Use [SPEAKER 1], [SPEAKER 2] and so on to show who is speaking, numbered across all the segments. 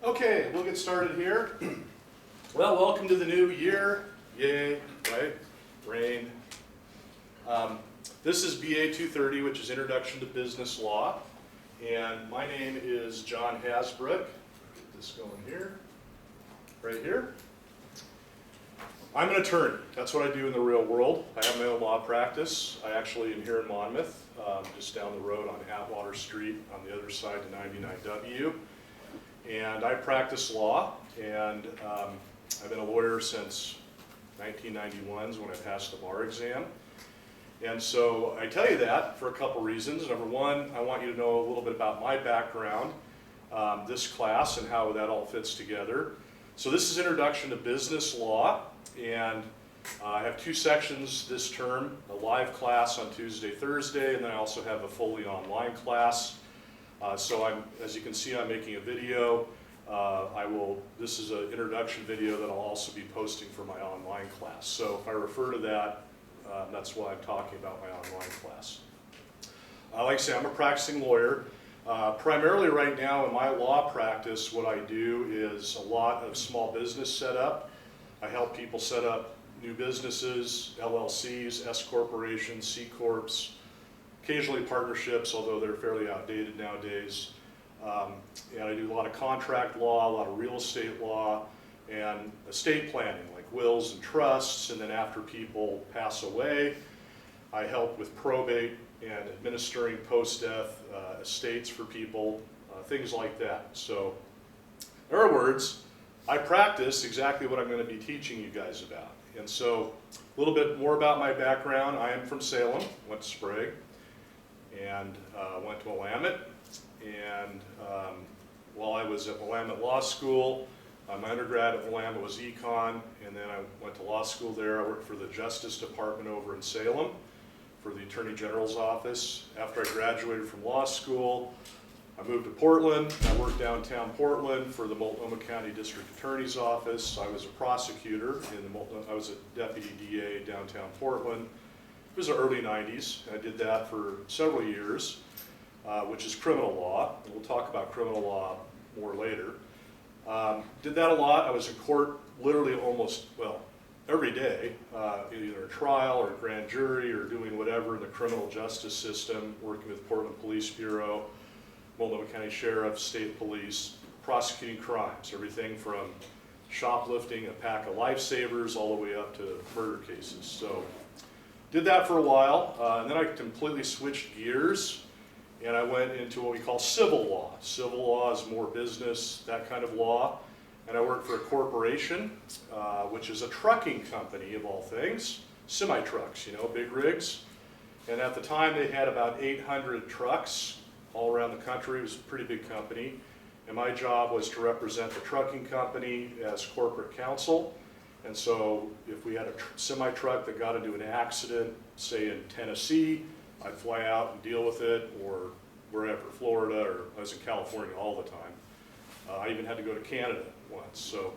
[SPEAKER 1] Okay, we'll get started here. Well, welcome to the new year. Yay, right? Rain. This is BA 230, which is Introduction to Business Law. And my name is John Hasbrook. Get this going here, right here. I'm an attorney. That's what I do in the real world. I have my own law practice. I actually am here in Monmouth, just down the road on Atwater Street on the other side to 99W. And I practice law, and I've been a lawyer since 1991 when I passed the bar exam. And so I tell you that for a couple reasons. Number one, I want you to know a little bit about my background, this class, and how that all fits together. So this is Introduction to Business Law, and I have two sections this term, a live class on Tuesday, Thursday, and then I also have a fully online class. As you can see, I'm making a video. This is an introduction video that I'll also be posting for my online class. So if I refer to that, that's why I'm talking about my online class. Like I say, I'm a practicing lawyer. Primarily right now in my law practice, what I do is a lot of small business setup. I help people set up new businesses, LLCs, S corporations, C corps, occasionally partnerships, although they're fairly outdated nowadays. And I do a lot of contract law, a lot of real estate law, and estate planning, like wills and trusts, and then after people pass away, I help with probate and administering post-death estates for people, things like that. So, in other words, I practice exactly what I'm going to be teaching you guys about. And so, a little bit more about my background. I am from Salem, went to Sprague, and went to Willamette. And while I was at Willamette Law School, my undergrad at Willamette was econ, and then I went to law school there. I worked for the Justice Department over in Salem for the Attorney General's office. After I graduated from law school, I moved to Portland. I worked downtown Portland for the Multnomah County District Attorney's office. I was a prosecutor I was a deputy DA downtown Portland. It was the early 90s. I did that for several years, which is criminal law. And we'll talk about criminal law more later. Did that a lot. I was in court literally almost, every day, either a trial or a grand jury or doing whatever in the criminal justice system, working with Portland Police Bureau, Multnomah County Sheriff, State Police, prosecuting crimes, everything from shoplifting, a pack of lifesavers, all the way up to murder cases. So, did that for a while, and then I completely switched gears, and I went into what we call civil law. Civil law is more business, that kind of law. And I worked for a corporation, which is a trucking company of all things, semi-trucks, big rigs. And at the time they had about 800 trucks all around the country. It was a pretty big company. And my job was to represent the trucking company as corporate counsel. And so if we had a semi-truck that got into an accident, say in Tennessee, I'd fly out and deal with it, or wherever, Florida, or I was in California all the time. I even had to go to Canada once. So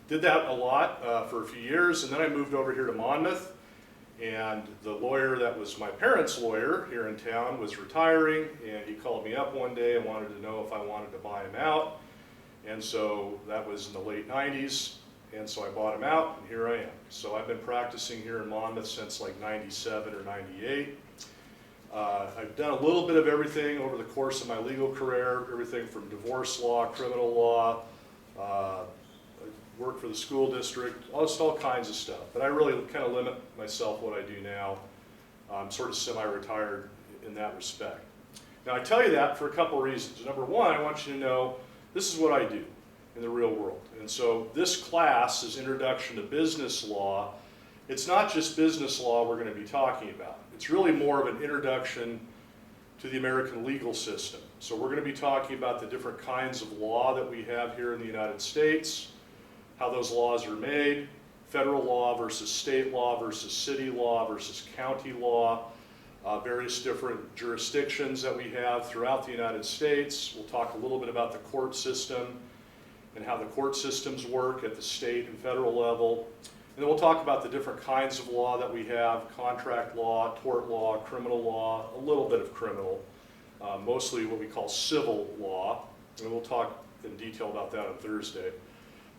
[SPEAKER 1] did that a lot for a few years, and then I moved over here to Monmouth, and the lawyer that was my parents' lawyer here in town was retiring, and he called me up one day and wanted to know if I wanted to buy him out. And so that was in the late 90s. And so I bought him out, and here I am. So I've been practicing here in Monmouth since like 97 or 98. I've done a little bit of everything over the course of my legal career, everything from divorce law, criminal law, I worked for the school district, all kinds of stuff. But I really kind of limit myself what I do now. I'm sort of semi-retired in that respect. Now I tell you that for a couple reasons. Number one, I want you to know this is what I do in the real world. And so this class is Introduction to Business Law. It's not just business law we're going to be talking about. It's really more of an introduction to the American legal system. So we're going to be talking about the different kinds of law that we have here in the United States, how those laws are made, federal law versus state law versus city law versus county law, various different jurisdictions that we have throughout the United States. We'll talk a little bit about the court system and how the court systems work at the state and federal level. And then we'll talk about the different kinds of law that we have, contract law, tort law, criminal law, a little bit of criminal, mostly what we call civil law. And we'll talk in detail about that on Thursday.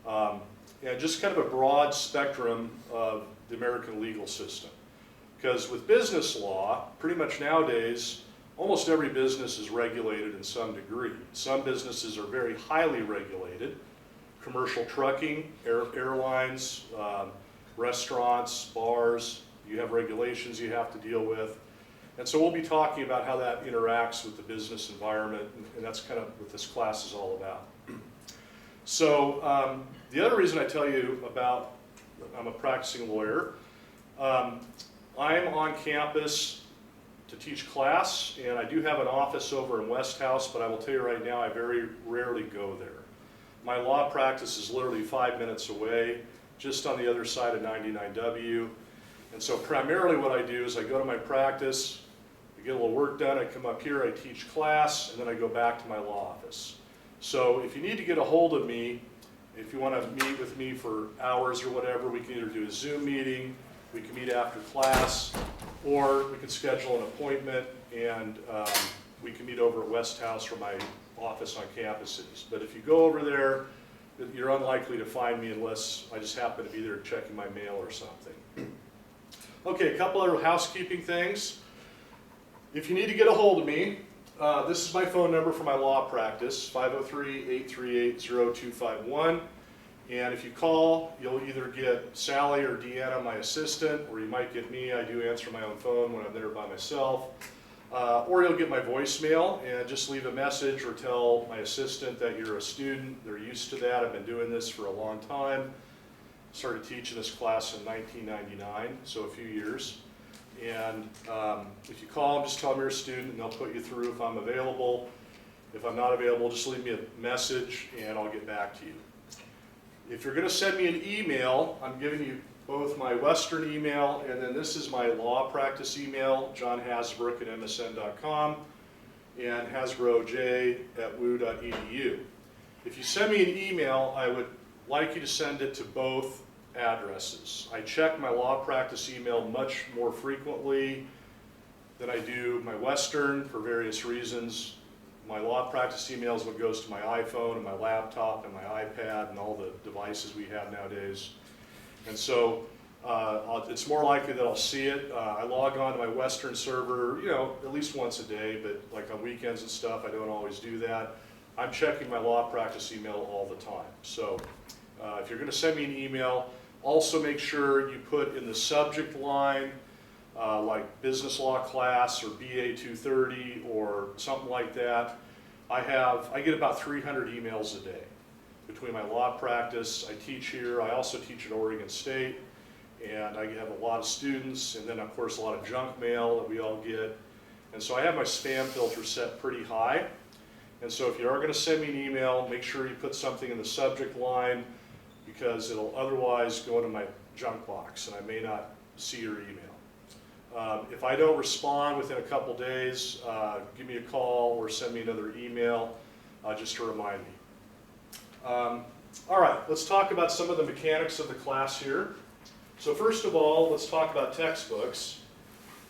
[SPEAKER 1] And just kind of a broad spectrum of the American legal system. Because with business law, pretty much nowadays, almost every business is regulated in some degree. Some businesses are very highly regulated. Commercial trucking, airlines, restaurants, bars, you have regulations you have to deal with. And so we'll be talking about how that interacts with the business environment, and that's kind of what this class is all about. So the other reason I tell you about, I'm a practicing lawyer, I'm on campus to teach class, and I do have an office over in West House, but I will tell you right now, I very rarely go there. My law practice is literally 5 minutes away, just on the other side of 99W. And so primarily what I do is I go to my practice, I get a little work done, I come up here, I teach class, and then I go back to my law office. So if you need to get a hold of me, if you want to meet with me for hours or whatever, we can either do a Zoom meeting, we can meet after class, or we can schedule an appointment and we can meet over at West House where my office on campus is. But if you go over there, you're unlikely to find me unless I just happen to be there checking my mail or something. Okay, a couple other housekeeping things. If you need to get a hold of me, this is my phone number for my law practice, 503-838-0251. And if you call, you'll either get Sally or Deanna, my assistant, or you might get me. I do answer my own phone when I'm there by myself. Or you'll get my voicemail and just leave a message or tell my assistant that you're a student. They're used to that. I've been doing this for a long time. Started teaching this class in 1999, so a few years. And if you call them, just tell them you're a student and they'll put you through if I'm available. If I'm not available, just leave me a message and I'll get back to you. If you're going to send me an email, I'm giving you both my Western email and then this is my law practice email, johnhasbrook@msn.com and hasbroj@wu.edu. If you send me an email, I would like you to send it to both addresses. I check my law practice email much more frequently than I do my Western for various reasons. My law practice email is what goes to my iPhone and my laptop and my iPad and all the devices we have nowadays. And so it's more likely that I'll see it. I log on to my Western server, at least once a day, but like on weekends and stuff, I don't always do that. I'm checking my law practice email all the time. So if you're going to send me an email, also make sure you put in the subject line like business law class or BA 230 or something like that. I get about 300 emails a day between my law practice. I teach here. I also teach at Oregon State, and I have a lot of students, and then of course a lot of junk mail that we all get. And so I have my spam filter set pretty high. And so if you are going to send me an email, make sure you put something in the subject line because it'll otherwise go into my junk box and I may not see your email. If I don't respond within a couple days, give me a call or send me another email just to remind me. All right, let's talk about some of the mechanics of the class here. So first of all, let's talk about textbooks.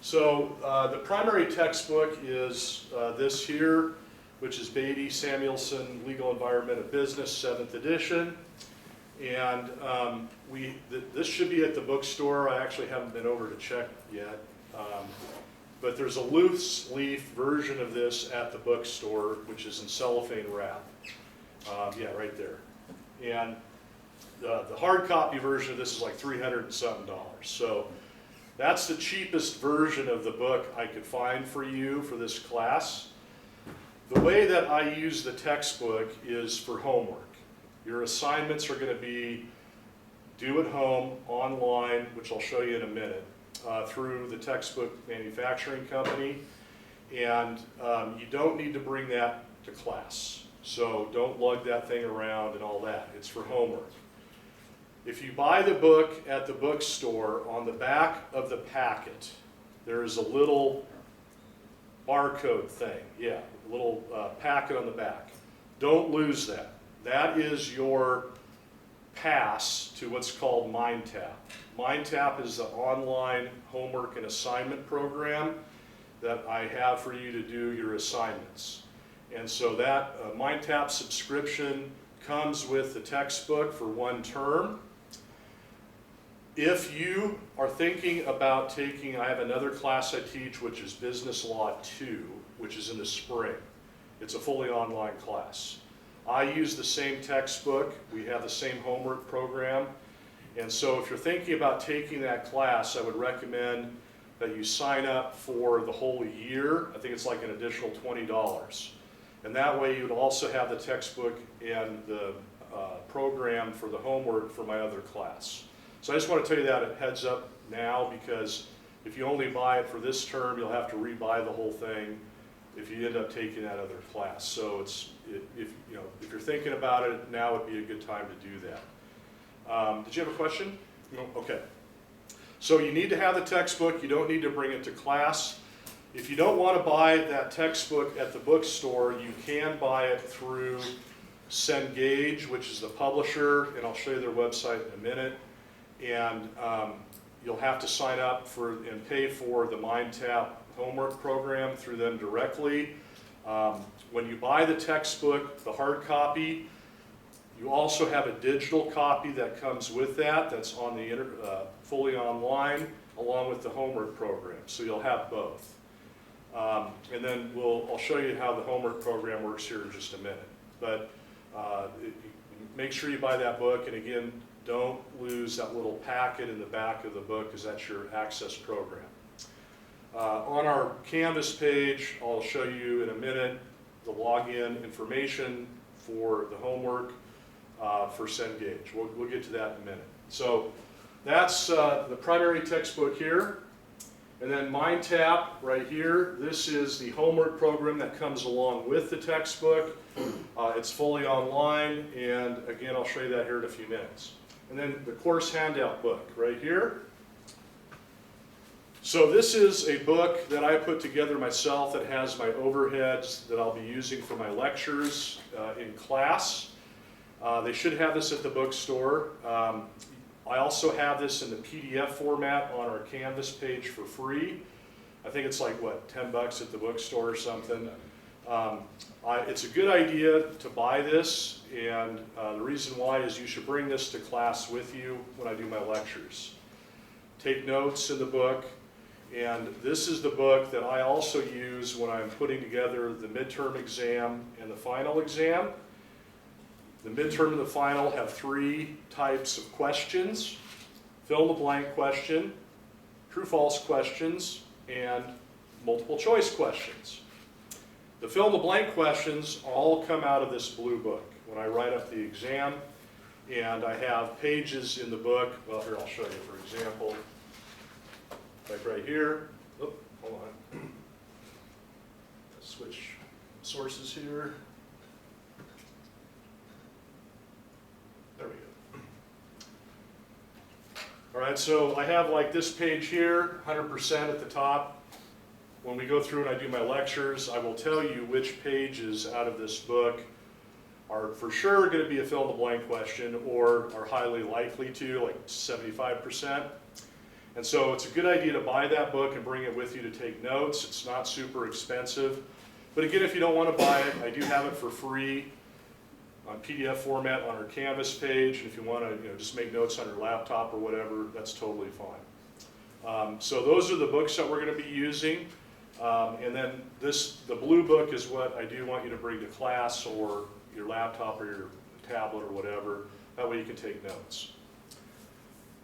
[SPEAKER 1] So the primary textbook is this here, which is Beatty Samuelson Legal Environment of Business, 7th edition. And this should be at the bookstore. I actually haven't been over to check yet. But there's a loose leaf version of this at the bookstore, which is in cellophane wrap. Yeah, right there. And the hard copy version of this is like $300 and something. So that's the cheapest version of the book I could find for you for this class. The way that I use the textbook is for homework. Your assignments are going to be due at home, online, which I'll show you in a minute, through the textbook manufacturing company. And you don't need to bring that to class. So don't lug that thing around and all that. It's for homework. If you buy the book at the bookstore, on the back of the packet, there is a little barcode thing. Yeah, a little packet on the back. Don't lose that. That is your pass to what's called MindTap. MindTap is the online homework and assignment program that I have for you to do your assignments. And so that MindTap subscription comes with the textbook for 1 term. If you are thinking about taking, I have another class I teach, which is Business Law 2, which is in the spring. It's a fully online class. I use the same textbook. We have the same homework program. And so if you're thinking about taking that class, I would recommend that you sign up for the whole year. I think it's like an additional $20. And that way you would also have the textbook and the program for the homework for my other class. So I just want to tell you that heads up now, because if you only buy it for this term, you'll have to rebuy the whole thing if you end up taking that other class. So if you're thinking about it, now would be a good time to do that. Did you have a question? No? Okay. So you need to have the textbook. You don't need to bring it to class. If you don't want to buy that textbook at the bookstore, you can buy it through Cengage, which is the publisher, and I'll show you their website in a minute. And you'll have to sign up for and pay for the MindTap homework program through them directly. When you buy the textbook, the hard copy, you also have a digital copy that comes with that, that's on the fully online, along with the homework program. So you'll have both. And then I'll show you how the homework program works here in just a minute. But make sure you buy that book, and again, don't lose that little packet in the back of the book, because that's your access program. On our Canvas page, I'll show you in a minute the login information for the homework for Cengage. We'll get to that in a minute. So that's the primary textbook here. And then MindTap right here, this is the homework program that comes along with the textbook. It's fully online, and again, I'll show you that here in a few minutes. And then the course handout book right here. So this is a book that I put together myself that has my overheads that I'll be using for my lectures in class. They should have this at the bookstore. I also have this in the PDF format on our Canvas page for free. I think it's like, what, $10 at the bookstore or something. It's a good idea to buy this, and the reason why is you should bring this to class with you when I do my lectures. Take notes in the book, and this is the book that I also use when I'm putting together the midterm exam and the final exam. The midterm and the final have 3 types of questions: fill-in-the-blank question, true-false questions, and multiple choice questions. The fill-in-the-blank questions all come out of this blue book when I write up the exam, and I have pages in the book. Well, here, I'll show you, for example, like right here. Oh, hold on. Switch sources here. There we go. All right, so I have like this page here, 100% at the top. When we go through and I do my lectures, I will tell you which pages out of this book are for sure going to be a fill-in-the-blank question, or are highly likely to, like 75%. And so it's a good idea to buy that book and bring it with you to take notes. It's not super expensive. But again, if you don't want to buy it, I do have it for free on PDF format on our Canvas page. And if you want to just make notes on your laptop or whatever, that's totally fine. So those are the books that we're going to be using. And then the blue book is what I do want you to bring to class, or your laptop or your tablet or whatever. That way you can take notes.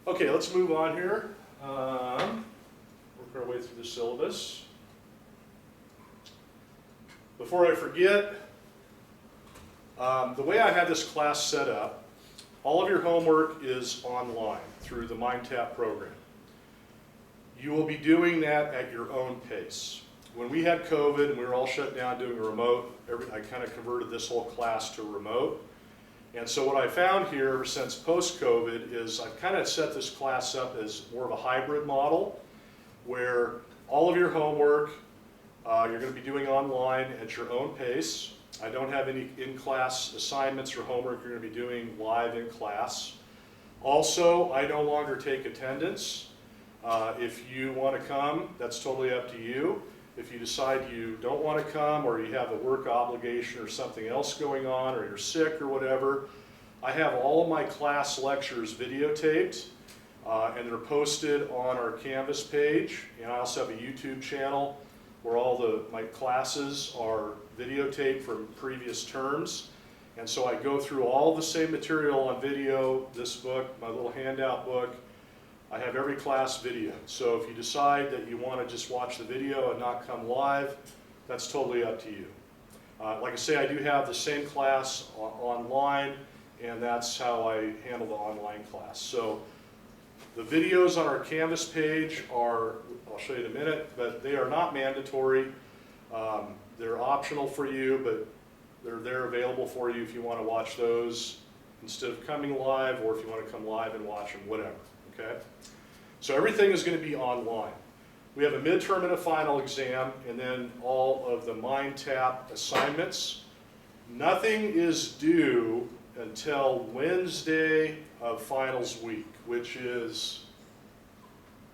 [SPEAKER 1] Okay, let's move on here. Work our way through the syllabus. Before I forget, the way I had this class set up, all of your homework is online through the MindTap program. You will be doing that at your own pace. When we had COVID and we were all shut down doing a remote, I kind of converted this whole class to remote. And so what I found here ever since post-COVID is I've kind of set this class up as more of a hybrid model, where all of your homework you're going to be doing online at your own pace. I don't have any in-class assignments or homework you're going to be doing live in class. Also, I no longer take attendance. If you want to come, that's totally up to you. if you decide you don't want to come, or you have a work obligation or something else going on, or you're sick or whatever, I have all of my class lectures videotaped, and they're posted on our Canvas page. And I also have a YouTube channel where all my classes are videotaped from previous terms. And so I go through all the same material on video, this book, my little handout book. I have every class video. So if you decide that you want to just watch the video and not come live, that's totally up to you. Like I say, I do have the same class online, and that's how I handle the online class. So the videos on our Canvas page are, I'll show you in a minute, but they are not mandatory. They're optional for you, but they're available for you if you want to watch those instead of coming live, or if you want to come live and watch them, whatever, okay? So everything is going to be online. We have a midterm and a final exam, and then all of the MindTap assignments. Nothing is due until Wednesday of finals week, which is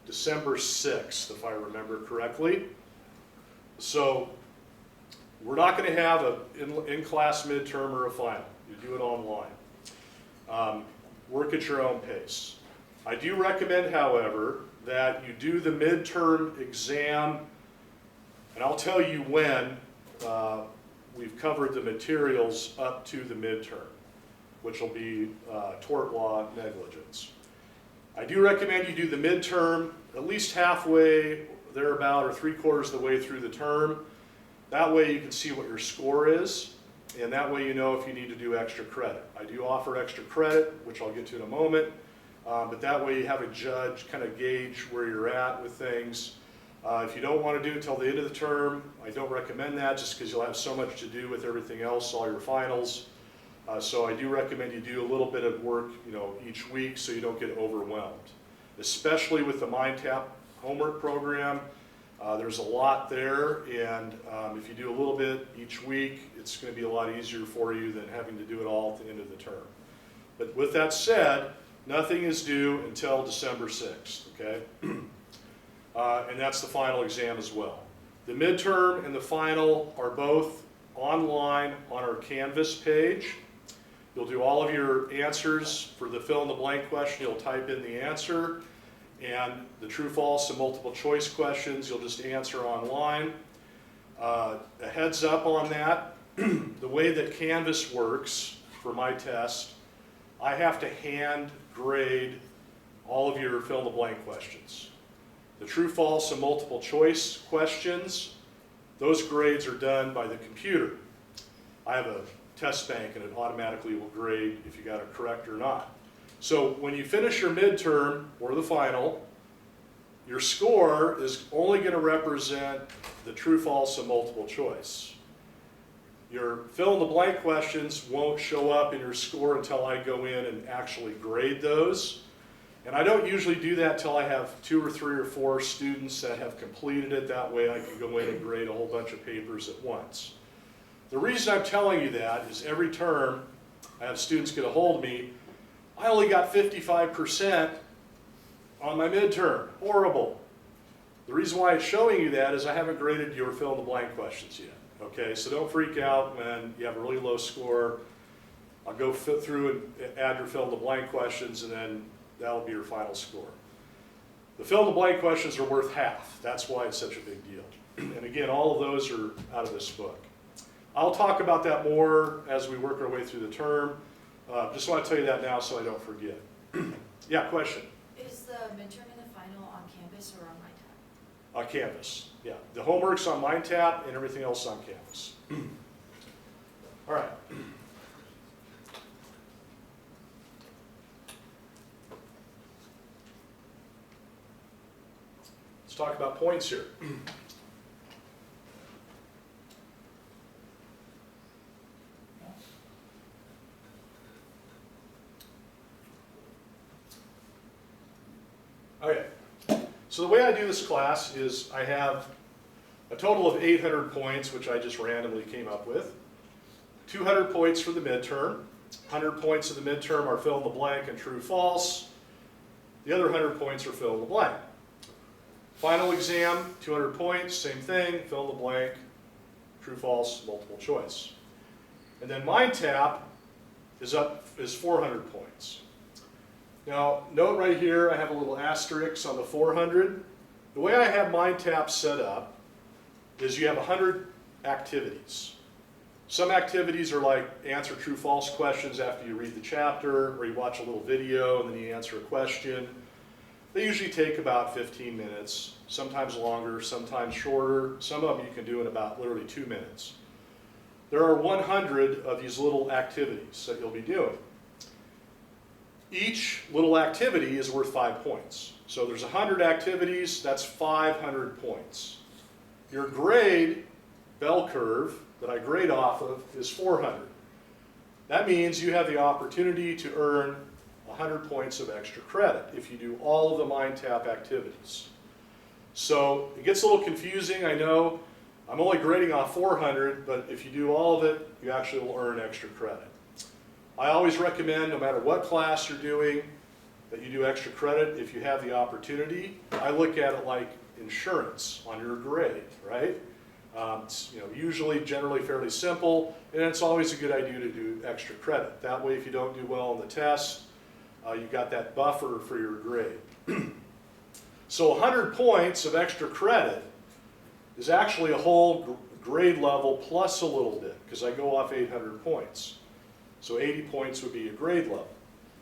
[SPEAKER 1] December 6th, if I remember correctly. So we're not going to have an in-class midterm or a final. You do it online. Work at your own pace. I do recommend, however, that you do the midterm exam, and I'll tell you when we've covered the materials up to the midterm, which will be tort law negligence. I do recommend you do the midterm at least halfway, thereabout, or 3/4 of the way through the term. That way you can see what your score is, and that way you know if you need to do extra credit. I do offer extra credit, which I'll get to in a moment, but that way you have a judge kind of gauge where you're at with things. If you don't want to do it until the end of the term, I don't recommend that, just because you'll have so much to do with everything else, all your finals. So I do recommend you do a little bit of work, each week, so you don't get overwhelmed. Especially with the MindTap homework program, there's a lot there, and if you do a little bit each week, it's going to be a lot easier for you than having to do it all at the end of the term. But with that said, nothing is due until December 6th, okay? And that's the final exam as well. The midterm and the final are both online on our Canvas page. You'll do all of your answers for the fill in the blank question. You'll type in the answer, and the true, false, and multiple choice questions you'll just answer online. A heads up on that, the way that Canvas works for my test, I have to hand grade all of your fill in the blank questions. The true, false, and multiple choice questions, those grades are done by the computer. I have a test bank, and it automatically will grade if you got it correct or not. So when you finish your midterm or the final, your score is only going to represent the true, false, and multiple choice. Your fill in the blank questions won't show up in your score until I go in and actually grade those. And I don't usually do that till I have 2 or 3 or 4 students that have completed it. That way I can go in and grade a whole bunch of papers at once. The reason I'm telling you that is every term I have students get a hold of me, I only got 55% on my midterm. Horrible. The reason why it's showing you that is I haven't graded your fill in the blank questions yet. Okay, so don't freak out when you have a really low score. I'll go through and add your fill in the blank questions, and then that'll be your final score. The fill in the blank questions are worth half. That's why it's such a big deal. And again, all of those are out of this book. I'll talk about that more as we work our way through the term. Just want to tell you that now so I don't forget. Yeah, question? Is the midterm and the final on Canvas or on MindTap? On Canvas, yeah. The homework's on MindTap and everything else on Canvas. All right. Let's talk about points here. Okay, so the way I do this class is I have a total of 800 points, which I just randomly came up with. 200 points for the midterm. 100 points of the midterm are fill in the blank and true, false. The other 100 points are fill in the blank. Final exam, 200 points, same thing, fill in the blank, true, false, multiple choice. And then Mind Tap is 400 points. Now, note right here, I have a little asterisk on the 400. The way I have Mind Tap set up is you have 100 activities. Some activities are like answer true, false questions after you read the chapter, or you watch a little video and then you answer a question. They usually take about 15 minutes, sometimes longer, sometimes shorter. Some of them you can do in about literally 2 minutes. There are 100 of these little activities that you'll be doing. Each little activity is worth 5 points. So there's 100 activities, that's 500 points. Your grade bell curve that I grade off of is 400. That means you have the opportunity to earn 100 points of extra credit if you do all of the Mind Tap activities. So it gets a little confusing, I know. I'm only grading off 400, but if you do all of it, you actually will earn extra credit. I always recommend, no matter what class you're doing, that you do extra credit if you have the opportunity. I look at it like insurance on your grade, right? It's, usually generally fairly simple, and it's always a good idea to do extra credit. That way, if you don't do well on the test, you've got that buffer for your grade. So 100 points of extra credit is actually a whole grade level plus a little bit, because I go off 800 points. So 80 points would be a grade level.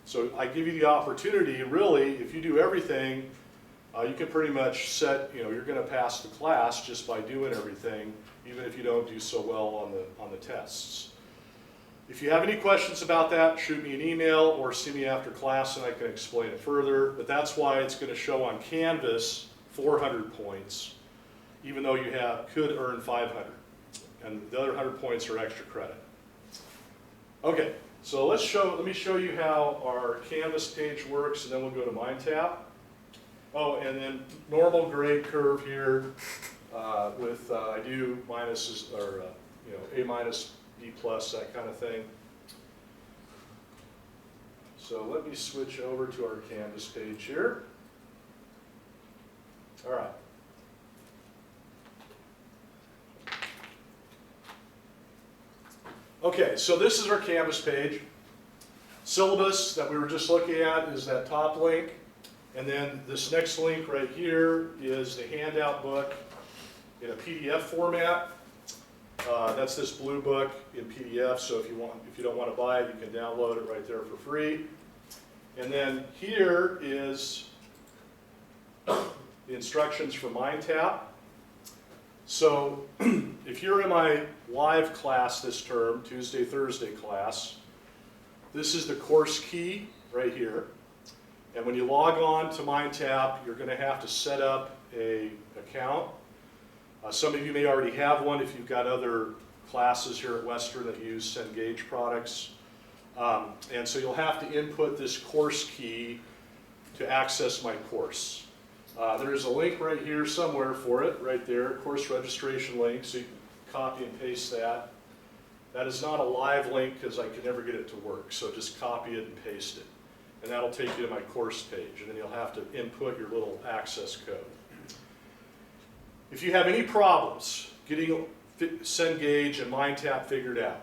[SPEAKER 1] So I give you the opportunity, really, if you do everything, you can pretty much set, you're going to pass the class just by doing everything, even if you don't do so well on the tests. If you have any questions about that, shoot me an email or see me after class and I can explain it further. But that's why it's going to show on Canvas 400 points, even though you could earn 500. And the other 100 points are extra credit. Okay, so let me show you how our Canvas page works, and then we'll go to Mind Tap. Oh, and then normal grade curve here with I do minuses or A minus, B plus, that kind of thing. So let me switch over to our Canvas page here. All right. Okay, so this is our Canvas page. Syllabus that we were just looking at is that top link. And then this next link right here is the handout book in a PDF format. That's this blue book in PDF, so if you don't want to buy it, you can download it right there for free. And then here is the instructions for Mind Tap. So if you're in my live class this term, Tuesday, Thursday class, this is the course key right here. And when you log on to Mind Tap, you're going to have to set up an account. Some of you may already have one if you've got other classes here at Western that use Cengage products. And so you'll have to input this course key to access my course. There's a link right here somewhere for it, right there, course registration link, so you can copy and paste that. That is not a live link because I can never get it to work, so just copy it and paste it. And that'll take you to my course page, and then you'll have to input your little access code. If you have any problems getting Cengage and Mind Tap figured out,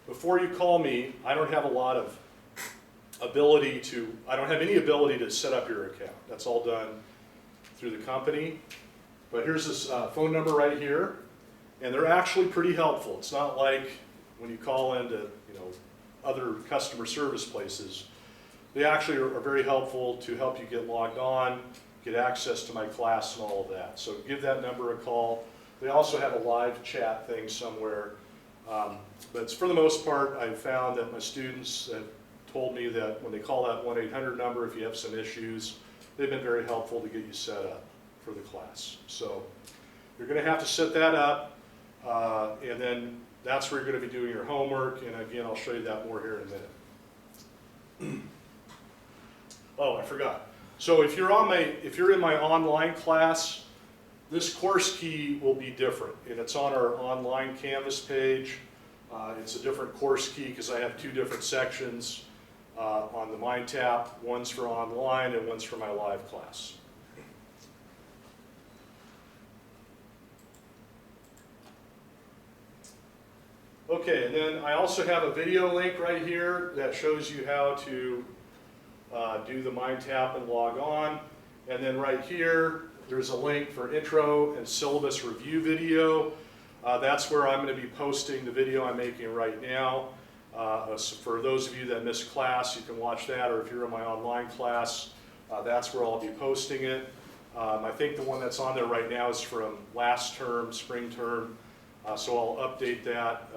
[SPEAKER 1] before you call me, I don't have any ability to set up your account. That's all done through the company. But here's this phone number right here, and they're actually pretty helpful. It's not like when you call into other customer service places. They actually are very helpful to help you get logged on, get access to my class and all of that. So give that number a call. They also have a live chat thing somewhere. But for the most part, I've found that my students have told me that when they call that 1-800 number, if you have some issues, they've been very helpful to get you set up for the class. So you're going to have to set that up, and then that's where you're going to be doing your homework. And again, I'll show you that more here in a minute. Oh, I forgot. So if you're in my online class, this course key will be different, and it's on our online Canvas page. It's a different course key because I have two different sections on the Mind Tap. One's for online and one's for my live class. Okay, and then I also have a video link right here that shows you how to do the Mind Tap and log on. And then right here, there's a link for intro and syllabus review video. That's where I'm going to be posting the video I'm making right now. So for those of you that missed class, you can watch that, or if you're in my online class, that's where I'll be posting it. I think the one that's on there right now is from last term, spring term. So I'll update that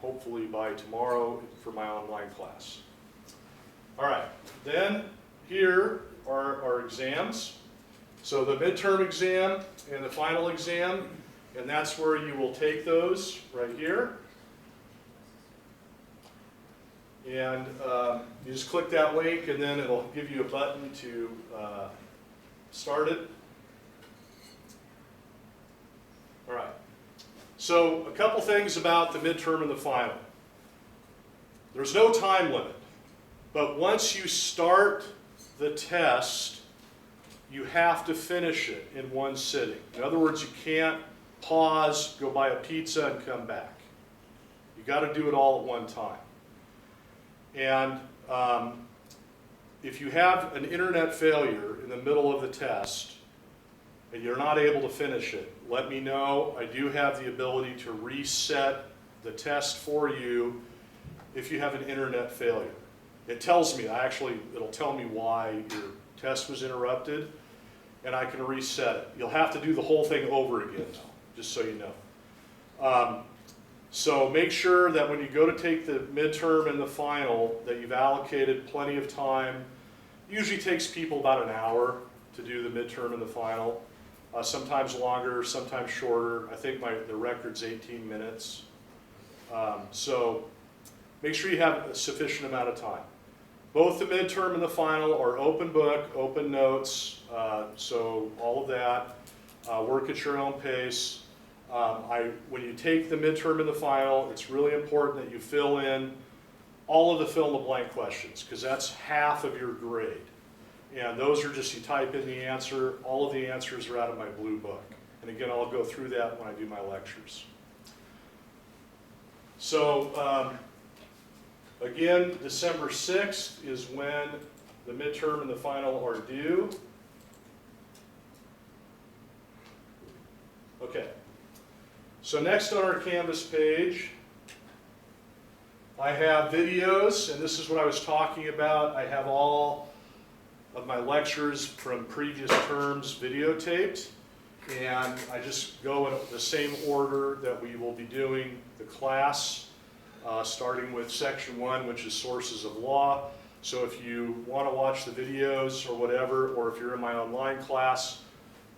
[SPEAKER 1] hopefully by tomorrow for my online class. All right, then here are our exams. So the midterm exam and the final exam, and that's where you will take those right here. And you just click that link, and then it'll give you a button to start it. All right. So a couple things about the midterm and the final. There's no time limit, but once you start the test, you have to finish it in one sitting. In other words, you can't pause, go buy a pizza, and come back. You got to do it all at one time. And if you have an internet failure in the middle of the test and you're not able to finish it, let me know. I do have the ability to reset the test for you if you have an internet failure. It tells me, it'll tell me why your test was interrupted, and I can reset it. You'll have to do the whole thing over again though, just so you know. So make sure that when you go to take the midterm and the final that you've allocated plenty of time. It usually takes people about an hour to do the midterm and the final. Sometimes longer, sometimes shorter. I think the record's 18 minutes. So make sure you have a sufficient amount of time. Both the midterm and the final are open book, open notes, so all of that. Work at your own pace. When you take the midterm and the final, it's really important that you fill in all of the fill-in-the-blank questions, because that's half of your grade. And those are just, you type in the answer, all of the answers are out of my blue book. And again, I'll go through that when I do my lectures. So, again, December 6th is when the midterm and the final are due. Okay. So next on our Canvas page, I have videos, and this is what I was talking about. I have all of my lectures from previous terms videotaped, and I just go in the same order that we will be doing the class, starting with section 1, which is sources of law. So if you want to watch the videos or whatever, or if you're in my online class,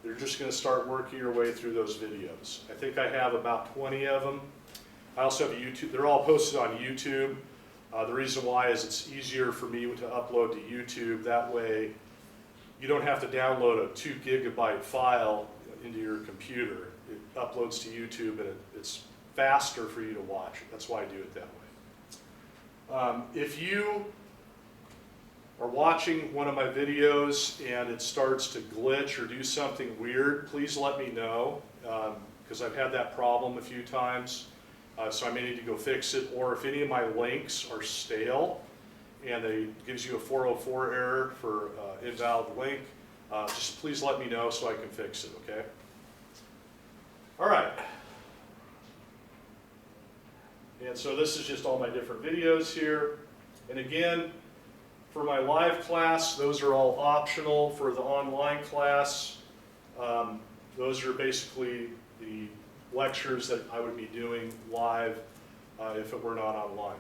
[SPEAKER 1] you're just going to start working your way through those videos. I think I have about 20 of them. I also have a YouTube. They're all posted on YouTube. The reason why is it's easier for me to upload to YouTube. That way you don't have to download a 2 gigabyte file into your computer. It uploads to YouTube, and it's faster for you to watch. That's why I do it that way. If you are watching one of my videos and it starts to glitch or do something weird, please let me know, because I've had that problem a few times. So I may need to go fix it, or if any of my links are stale and it gives you a 404 error for invalid link, just please let me know so I can fix it, okay? All right. And so this is just all my different videos here. And again, for my live class, those are all optional. For the online class, those are basically the lectures that I would be doing live if it were not online.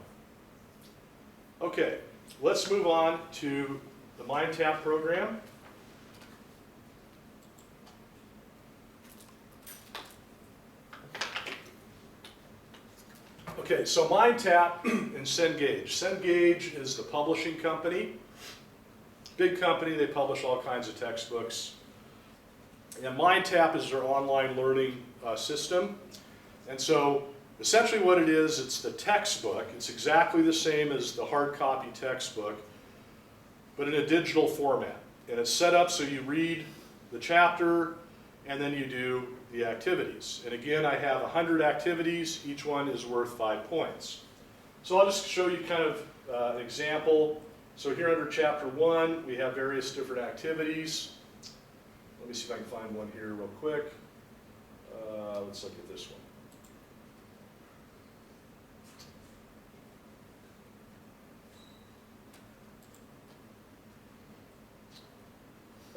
[SPEAKER 1] Okay, let's move on to the Mind Tap program. Okay, so Mind Tap and Cengage. Cengage is the publishing company. Big company, they publish all kinds of textbooks. And Mind Tap is their online learning system. And so essentially what it is, it's the textbook. It's exactly the same as the hard copy textbook, but in a digital format. And it's set up so you read the chapter and then you do the activities. And again, I have 100 activities. Each one is worth 5 points. So I'll just show you kind of an example. So here under chapter 1, we have various different activities. Let me see if I can find one here real quick. Let's look at this one.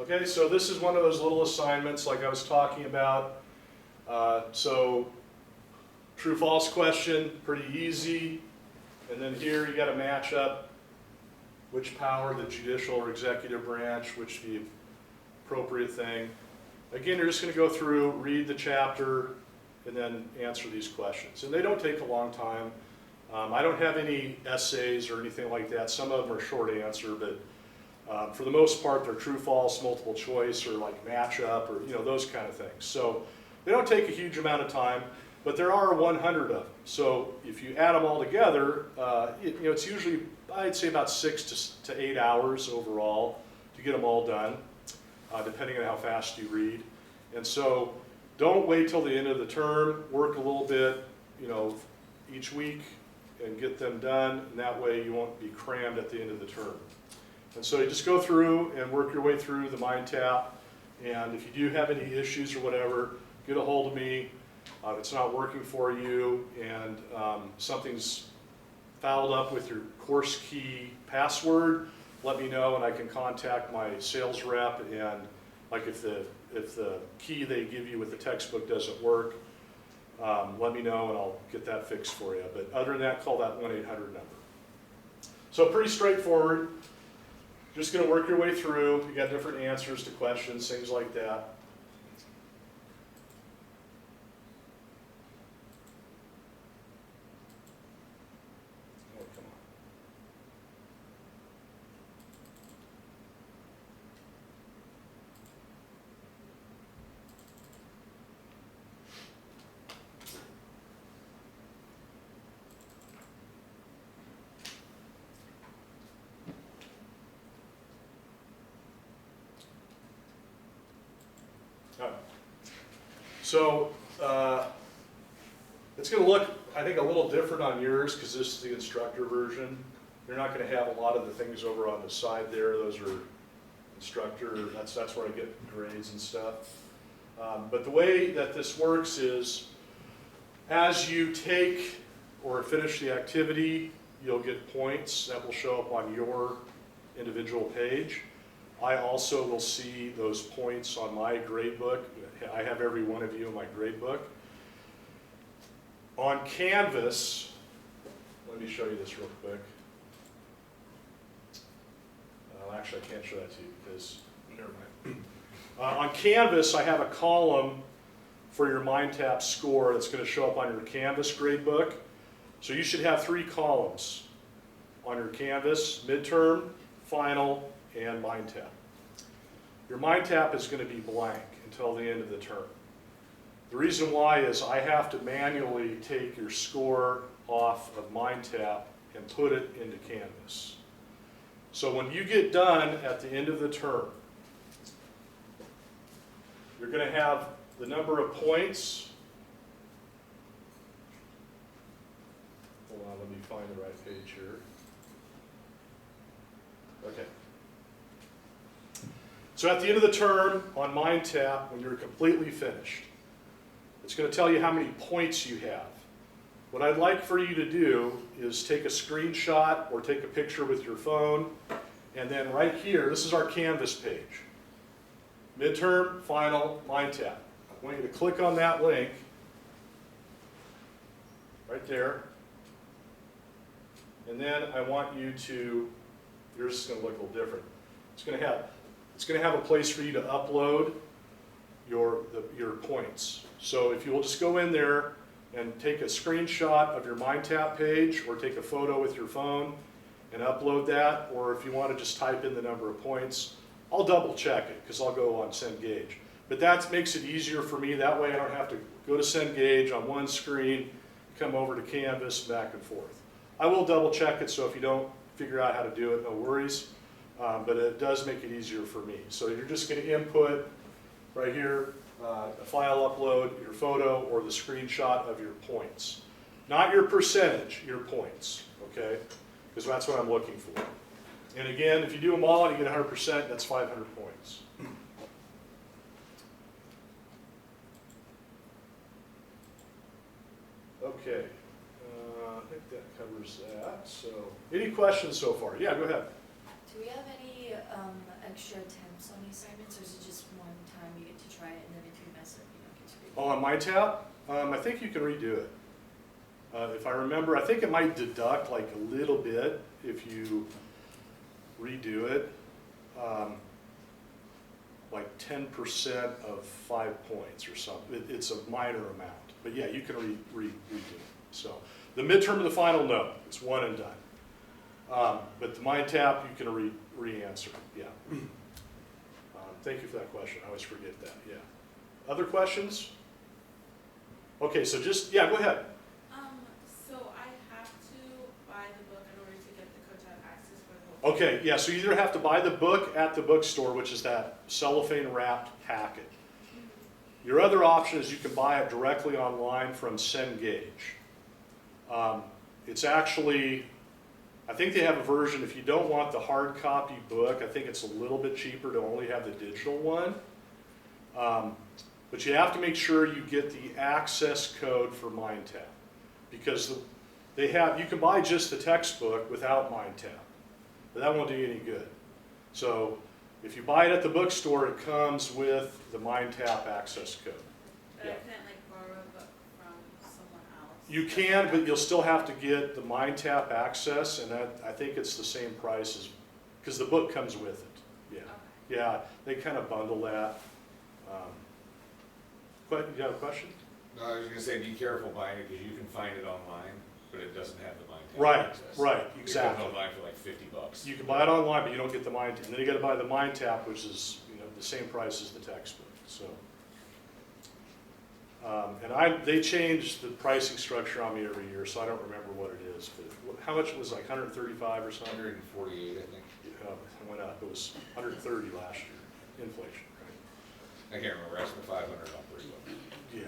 [SPEAKER 1] Okay, so this is one of those little assignments like I was talking about. So true false question, pretty easy. And then here you got to match up which power, the judicial or executive branch, which the appropriate thing. Again, you're just going to go through, read the chapter, and then answer these questions. And they don't take a long time. I don't have any essays or anything like that. Some of them are short answer, but for the most part, they're true, false, multiple choice, or like matchup, or those kind of things. So they don't take a huge amount of time, but there are 100 of them. So if you add them all together, it's usually, I'd say, about 6 to 8 hours overall to get them all done, depending on how fast you read. And so don't wait till the end of the term. Work a little bit, each week and get them done, and that way you won't be crammed at the end of the term. And so you just go through and work your way through the mind tap, and if you do have any issues or whatever, get a hold of me. If it's not working for you and something's fouled up with your course key password, let me know and I can contact my sales rep, and like if the key they give you with the textbook doesn't work, let me know and I'll get that fixed for you. But other than that, call that 1-800 number. So pretty straightforward. Just going to work your way through. You got different answers to questions, things like that. Oh, come on. So it's going to look, I think, a little different on yours because this is the instructor version. You're not going to have a lot of the things over on the side there. Those are instructor, that's where I get grades and stuff. But the way that this works is as you take or finish the activity, you'll get points that will show up on your individual page. I also will see those points on my grade book. I have every one of you in my grade book. On Canvas, let me show you this real quick. Actually, I can't show that to you because, never mind. On Canvas, I have a column for your MindTap score that's going to show up on your Canvas grade book. So you should have 3 columns on your Canvas: midterm, final, and MindTap. Your MindTap is going to be blank until the end of the term. The reason why is I have to manually take your score off of MindTap and put it into Canvas. So when you get done at the end of the term, you're going to have the number of points. Hold on, let me find the right page here. Okay. So at the end of the term on MindTap, when you're completely finished, it's going to tell you how many points you have. What I'd like for you to do is take a screenshot or take a picture with your phone, and then right here, this is our Canvas page. Midterm, final, MindTap. I want you to click on that link right there. And then I want you to, yours is going to look a little different. It's going to have a place for you to upload your points. So if you will just go in there and take a screenshot of your MindTap page or take a photo with your phone and upload that, or if you want to just type in the number of points, I'll double check it because I'll go on Cengage. But that makes it easier for me. That way I don't have to go to Cengage on one screen, come over to Canvas, back and forth. I will double check it, so if you don't figure out how to do it, no worries. But it does make it easier for me. So you're just going to input right here a file upload, your photo, or the screenshot of your points. Not your percentage, your points, okay? Because that's what I'm looking for. And again, if you do them all and you get 100%, that's 500 points. Okay, I think that covers that. So, any questions so far? Yeah, go ahead.
[SPEAKER 2] Do we have any extra attempts on the assignments, or is it just one time you get to try it, and then if you mess up, you don't get to redo it?
[SPEAKER 1] Oh, on my tab, I think you can redo it. If I remember, I think it might deduct like a little bit if you redo it. Like 10% of 5 points or something. It's a minor amount. But yeah, you can redo it. So the midterm and the final, no. It's one and done. But the mind tap, you can re-answer. Yeah. Thank you for that question. I always forget that. Yeah. Other questions? Okay, so just, yeah, go ahead.
[SPEAKER 3] So I have to buy the book in order to get the co-tab access for the whole.
[SPEAKER 1] Okay, yeah, so you either have to buy the book at the bookstore, which is that cellophane wrapped packet. Your other option is you can buy it directly online from Cengage. It's actually, I think they have a version, if you don't want the hard copy book, I think it's a little bit cheaper to only have the digital one. But you have to make sure you get the access code for MindTap, because they have, you can buy just the textbook without MindTap, but that won't do you any good. So if you buy it at the bookstore, it comes with the MindTap access code.
[SPEAKER 3] But I couldn't like borrow a book from someone else.
[SPEAKER 1] You can, but you'll still have to get the MindTap access, and that, I think it's the same price as, because the book comes with it. Yeah,
[SPEAKER 3] Okay.
[SPEAKER 1] yeah, they kind of bundle that. But you have a question?
[SPEAKER 4] No, I was gonna say, be careful buying it, because you can find it online, but it doesn't have the MindTap
[SPEAKER 1] Right,
[SPEAKER 4] access.
[SPEAKER 1] right,
[SPEAKER 4] You
[SPEAKER 1] exactly.
[SPEAKER 4] can online for like $50.
[SPEAKER 1] You can buy it online, but you don't get the MindTap. And then you got to buy the MindTap, which is, you know, the same price as the textbook. So, they change the pricing structure on me every year, so I don't remember what it is. But how much it was, like 135 or something?
[SPEAKER 4] 148, I think.
[SPEAKER 1] It went up. It was 130 last year. Inflation, right?
[SPEAKER 4] I can't remember, I spent 500 on 3 books.
[SPEAKER 1] Yeah.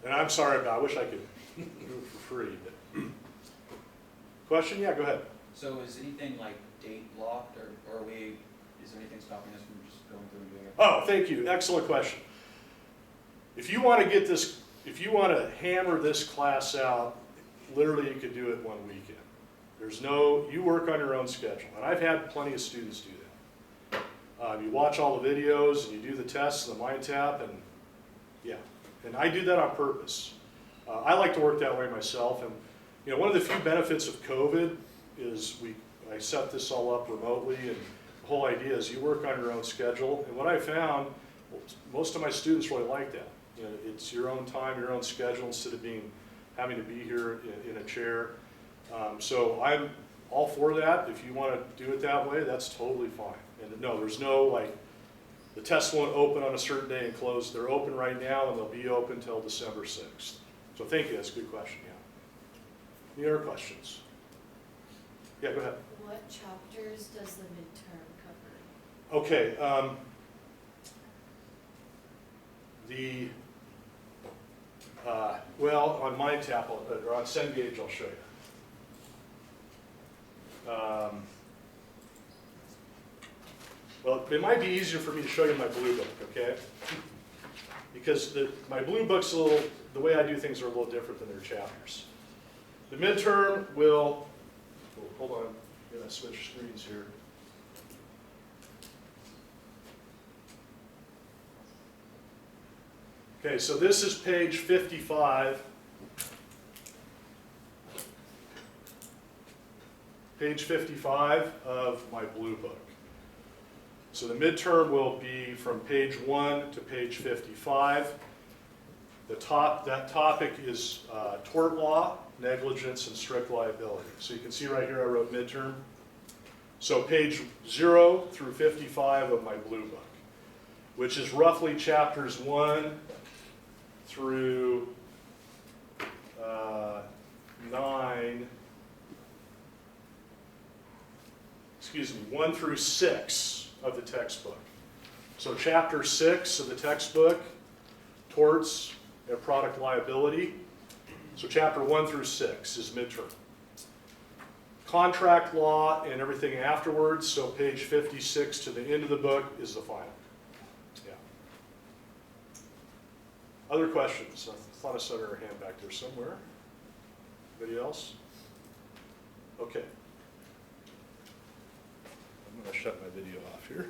[SPEAKER 1] And I'm sorry about. I wish I could do it for free. But question? Yeah, go ahead.
[SPEAKER 5] So is anything like date locked, or is there anything stopping us from just going through and doing it?
[SPEAKER 1] Oh, thank you. Excellent question. If you want to get this, if you want to hammer this class out, literally you could do it one weekend. There's no, you work on your own schedule. And I've had plenty of students do that. You watch all the videos and you do the tests and the MindTap, and yeah. And I do that on purpose. I like to work that way myself. And you know, one of the few benefits of COVID is I set this all up remotely, and the whole idea is you work on your own schedule. And what I found, most of my students really like that. You know, it's your own time, your own schedule, instead of having to be here in a chair. So I'm all for that. If you want to do it that way, that's totally fine. And no, there's no like, the tests won't open on a certain day and close. They're open right now, and they'll be open until December 6th. So thank you, that's a good question, yeah. Any other questions? Yeah, go ahead.
[SPEAKER 2] What chapters does the midterm cover?
[SPEAKER 1] Okay, well, on MindTap, or on Cengage, I'll show you. Well, it might be easier for me to show you my blue book, okay? Because my blue book's a little, the way I do things are a little different than their chapters. The midterm will, oh, hold on, I'm gonna switch screens here. Okay, so this is page 55. Page 55 of my blue book. So the midterm will be from page 1 to page 55. That topic is tort law, negligence, and strict liability. So you can see right here I wrote midterm. So page 0 through 55 of my blue book, which is roughly chapters 1 through 9, excuse me, 1 through 6 of the textbook. So chapter 6 of the textbook torts, and product liability. So chapter 1 through 6 is midterm. Contract law and everything afterwards, so page 56 to the end of the book is the final. Yeah. Other questions? I thought I saw her hand back there somewhere. Anybody else? Okay. I'm going to shut my video off here.